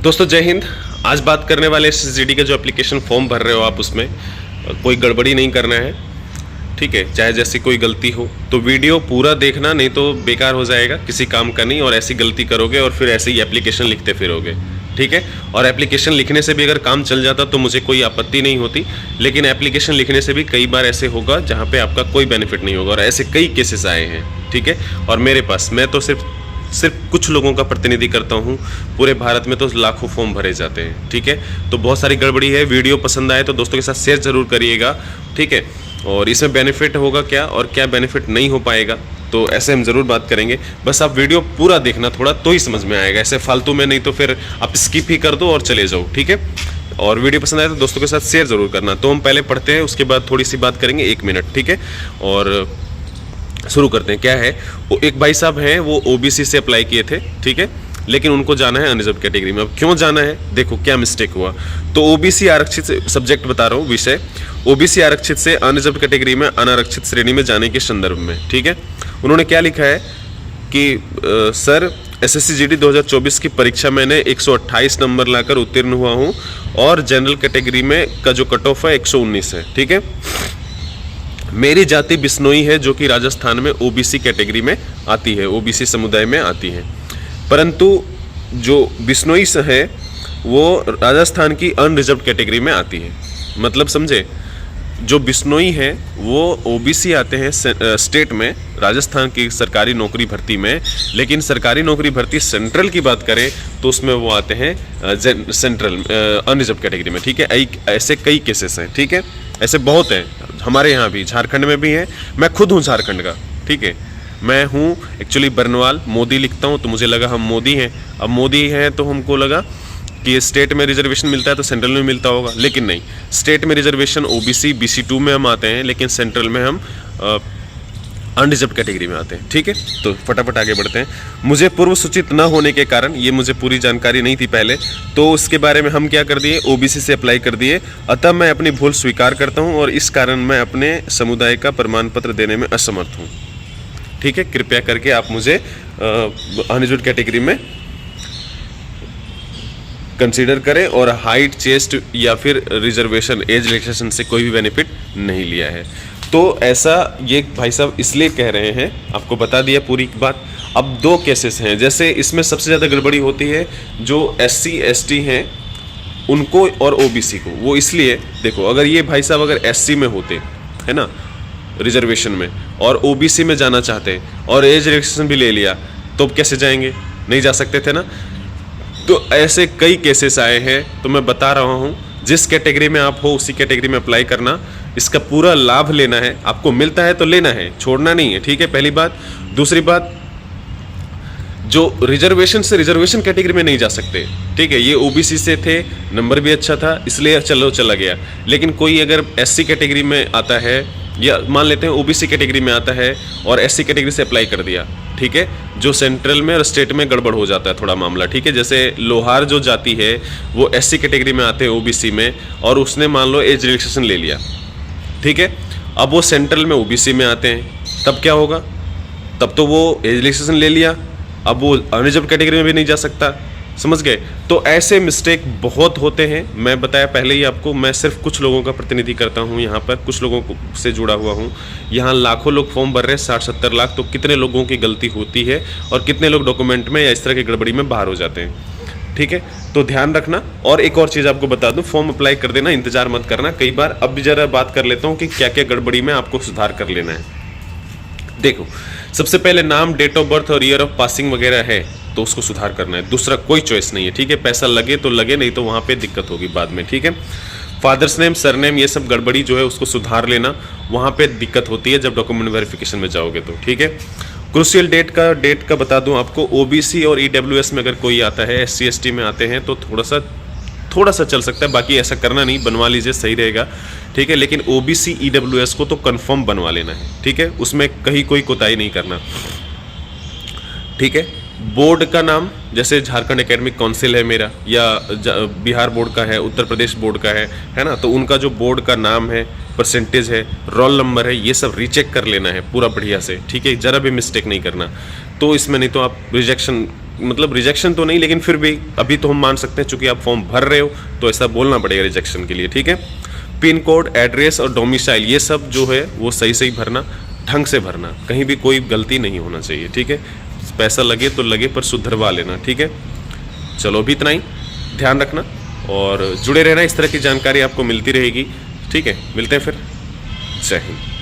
दोस्तों जय हिंद। आज बात करने वाले एसएसजीडी का जो एप्लीकेशन फॉर्म भर रहे हो आप, उसमें कोई गड़बड़ी नहीं करना है, ठीक है। चाहे जैसी कोई गलती हो तो वीडियो पूरा देखना, नहीं तो बेकार हो जाएगा, किसी काम का नहीं। और ऐसी गलती करोगे और फिर ऐसे ही एप्लीकेशन लिखते फिरोगे, ठीक है। और एप्लीकेशन लिखने से भी अगर काम चल जाता तो मुझे कोई आपत्ति नहीं होती, लेकिन एप्लीकेशन लिखने से भी कई बार ऐसे होगा जहाँ पे आपका कोई बेनिफिट नहीं होगा, और ऐसे कई केसेस आए हैं, ठीक है। और मेरे पास, मैं तो सिर्फ कुछ लोगों का प्रतिनिधि करता हूँ, पूरे भारत में तो लाखों फॉर्म भरे जाते हैं, ठीक है। तो बहुत सारी गड़बड़ी है। वीडियो पसंद आए तो दोस्तों के साथ शेयर जरूर करिएगा, ठीक है। और इसमें बेनिफिट होगा क्या और क्या बेनिफिट नहीं हो पाएगा, तो ऐसे हम ज़रूर बात करेंगे। बस आप वीडियो पूरा देखना थोड़ा, तो ही समझ में आएगा, ऐसे फालतू में नहीं तो फिर आप स्किप ही कर दो और चले जाओ, ठीक है। और वीडियो पसंद आए तो दोस्तों के साथ शेयर ज़रूर करना। तो हम पहले पढ़ते हैं, उसके बाद थोड़ी सी बात करेंगे, 1 मिनट, ठीक है। और शुरू करते हैं। क्या है, वो एक भाई साहब हैं, वो ओबीसी से अप्लाई किए थे, ठीक है, लेकिन उनको जाना है अनरिजर्व कैटेगरी में। अब क्यों जाना है, देखो क्या मिस्टेक हुआ। तो ओबीसी आरक्षित, सब्जेक्ट बता रहा हूँ, विषय ओबीसी आरक्षित से अनरिजर्व कैटेगरी में अनारक्षित श्रेणी में जाने के संदर्भ में, ठीक है। उन्होंने क्या लिखा है कि सर एसएससीजीडी 2024 की परीक्षा मैंने 128 नंबर लाकर उत्तीर्ण हुआ हूँ, और जनरल कैटेगरी में का जो कट ऑफ है 119 है, ठीक है। मेरी जाति बिश्नोई है, जो कि राजस्थान में ओबीसी कैटेगरी में आती है, ओबीसी समुदाय में आती है। परंतु जो बिश्नोई है वो राजस्थान की अनरिजर्व कैटेगरी में आती है। मतलब समझे, जो बिश्नोई है वो ओबीसी आते हैं स्टेट में, राजस्थान की सरकारी नौकरी भर्ती में, लेकिन सरकारी नौकरी भर्ती सेंट्रल की बात करें तो उसमें वो आते हैं सेंट्रल अनरिजर्व कैटेगरी में, ठीक है। ऐसे कई केसेस हैं, ठीक है, ऐसे बहुत हैं। हमारे यहाँ भी, झारखंड में भी हैं। मैं खुद हूँ झारखंड का, ठीक है। मैं हूँ एक्चुअली बरनवाल, मोदी लिखता हूँ, तो मुझे लगा हम मोदी हैं। अब मोदी हैं तो हमको लगा कि स्टेट में रिजर्वेशन मिलता है तो सेंट्रल में मिलता होगा, लेकिन नहीं। स्टेट में रिजर्वेशन ओबीसी BC2 में हम आते हैं, लेकिन सेंट्रल में हम अनरिजर्व कैटेगरी में आते हैं, ठीक है। तो फटाफट आगे बढ़ते हैं। मुझे पूर्व सूचित न होने के कारण, ये मुझे पूरी जानकारी नहीं थी पहले, तो उसके बारे में हम क्या कर दिए, ओबीसी से अप्लाई कर दिए। अतः मैं अपनी भूल स्वीकार करता हूँ, और इस कारण मैं अपने समुदाय का प्रमाण पत्र देने में असमर्थ हूँ, ठीक है। कृपया करके आप मुझे अनरिजर्व कैटेगरी में कंसीडर करें, और हाइट, चेस्ट या फिर रिजर्वेशन, एज रिलैक्सेशन से कोई भी बेनिफिट नहीं लिया है। तो ऐसा ये भाई साहब इसलिए कह रहे हैं, आपको बता दिया पूरी बात। अब 2 केसेस हैं, जैसे इसमें सबसे ज़्यादा गड़बड़ी होती है जो SC ST हैं उनको और OBC को। वो इसलिए, देखो, अगर ये भाई साहब अगर SC में होते, है ना, रिजर्वेशन में, और OBC में जाना चाहते और एज रिलैक्सेशन भी ले लिया, तो कैसे जाएंगे, नहीं जा सकते थे ना। तो ऐसे कई केसेस आए हैं। तो मैं बता रहा हूँ, जिस कैटेगरी में आप हो उसी कैटेगरी में अप्लाई करना, इसका पूरा लाभ लेना है। आपको मिलता है तो लेना है, छोड़ना नहीं है, ठीक है, पहली बात। दूसरी बात, जो रिजर्वेशन से रिजर्वेशन कैटेगरी में नहीं जा सकते, ठीक है। ये ओबीसी से थे, नंबर भी अच्छा था, इसलिए चला गया। लेकिन कोई अगर SC कैटेगरी में आता है, या मान लेते हैं ओबीसी कैटेगरी में आता है और SC कैटेगरी से अप्लाई कर दिया, ठीक है, जो सेंट्रल में और स्टेट में गड़बड़ हो जाता है थोड़ा मामला, ठीक है। जैसे लोहार जो जाति है वो SC कैटेगरी में आते हैं ओबीसी में, और उसने मान लो एज रिलैक्सेशन ले लिया, ठीक है। अब वो सेंट्रल में ओबीसी में आते हैं, तब क्या होगा, तब तो वो एज रिलैक्सेशन ले लिया, अब वो अनरिजर्व कैटेगरी में भी नहीं जा सकता, समझ गए। तो ऐसे मिस्टेक बहुत होते हैं। मैं बताया पहले ही आपको, मैं सिर्फ कुछ लोगों का प्रतिनिधि करता हूं, यहाँ पर कुछ लोगों से जुड़ा हुआ हूं। यहाँ लाखों लोग फॉर्म भर रहे हैं, 60-70 लाख। तो कितने लोगों की गलती होती है और कितने लोग डॉक्यूमेंट में या इस तरह की गड़बड़ी में बाहर हो जाते हैं, ठीक है। तो ध्यान रखना। और एक और चीज़ आपको बता दूं, फॉर्म अप्लाई कर देना, इंतजार मत करना कई बार। अब भी ज़रा बात कर लेता हूँ कि क्या क्या गड़बड़ी में आपको सुधार कर लेना है। देखो, सबसे पहले नाम, डेट ऑफ बर्थ और ईयर ऑफ पासिंग वगैरह है तो उसको सुधार करना है, दूसरा कोई चॉइस नहीं है, ठीक है। पैसा लगे तो लगे, नहीं तो वहाँ पे दिक्कत होगी बाद में, ठीक है। फादर्स नेम, सरनेम, ये सब गड़बड़ी जो है उसको सुधार लेना, वहाँ पे दिक्कत होती है जब डॉक्यूमेंट वेरिफिकेशन में जाओगे तो, ठीक है। क्रूशियल डेट का बता दूं आपको, OBC और EWS में अगर कोई आता है, SC ST में आते हैं तो थोड़ा सा चल सकता है, बाकी ऐसा करना नहीं, बनवा लीजिए, सही रहेगा, ठीक है। लेकिन OBC EWS को तो कंफर्म बनवा लेना है, ठीक है, उसमें कहीं कोई कोताही नहीं करना, ठीक है। बोर्ड का नाम, जैसे झारखंड एकेडमिक काउंसिल है मेरा, या बिहार बोर्ड का है, उत्तर प्रदेश बोर्ड का है ना, तो उनका जो बोर्ड का नाम है, परसेंटेज है, रोल नंबर है, ये सब रीचेक कर लेना है पूरा बढ़िया से, ठीक है, ज़रा भी मिस्टेक नहीं करना। तो इसमें नहीं तो आप रिजेक्शन, मतलब रिजेक्शन तो नहीं, लेकिन फिर भी अभी तो हम मान सकते हैं चूंकि आप फॉर्म भर रहे हो तो ऐसा बोलना पड़ेगा रिजेक्शन के लिए, ठीक है। पिन कोड, एड्रेस और डोमिसाइल ये सब जो है वो सही सही भरना, ढंग से भरना, कहीं भी कोई गलती नहीं होना चाहिए, ठीक है। पैसा लगे तो लगे पर सुधरवा लेना, ठीक है। चलो अभी इतना ही, ध्यान रखना और जुड़े रहना, इस तरह की जानकारी आपको मिलती रहेगी, ठीक है। मिलते हैं फिर, जय हिंद।